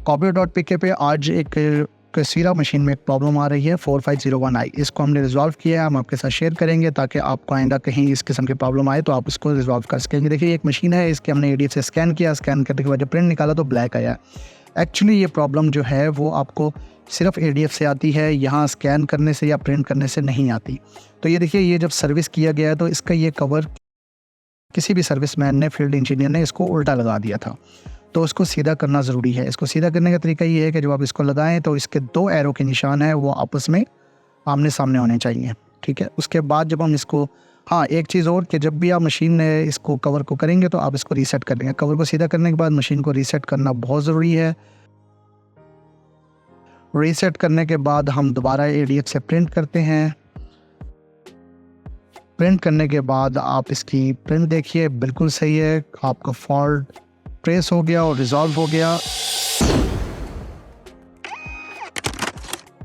copy.pk पे आज एक कसीरा मशीन में एक प्रॉब्लम आ रही है 4501i। इसको हमने रिजॉल्व किया है, हम आपके साथ शेयर करेंगे ताकि आपको आइंदा कहीं इस किस्म की प्रॉब्लम आए तो आप इसको रिजॉल्व कर सकेंगे। देखिए एक मशीन है, इसके हमने एडीएफ से स्कैन किया, स्कैन करने के बाद जब प्रिंट निकाला तो ब्लैक आया। एक्चुअली ये प्रॉब्लम जो है वो आपको सिर्फ एडीएफ से आती है, यहाँ स्कैन करने से या प्रिंट करने से नहीं आती। तो ये देखिए, ये जब सर्विस किया गया तो इसका ये कवर किसी भी सर्विसमैन ने, फील्ड इंजीनियर ने इसको उल्टा लगा दिया था। तो उसको सीधा करना ज़रूरी है। इसको सीधा करने का तरीका ये है कि जब आप इसको लगाएं तो इसके 2 एरो के निशान हैं वो आपस में आमने सामने होने चाहिए, ठीक है। उसके बाद जब हम इसको, हाँ एक चीज़ और कि जब भी आप मशीन में इसको कवर को करेंगे तो आप इसको रीसेट कर देंगे। कवर को सीधा करने के बाद मशीन को रीसेट करना बहुत ज़रूरी है। रीसेट करने के बाद हम दोबारा एडीएफ से प्रिंट करते हैं। प्रिंट करने के बाद आप इसकी प्रिंट देखिए, बिल्कुल सही है, आपका फॉल्ट ट्रेस हो गया और रिजॉल्व हो गया।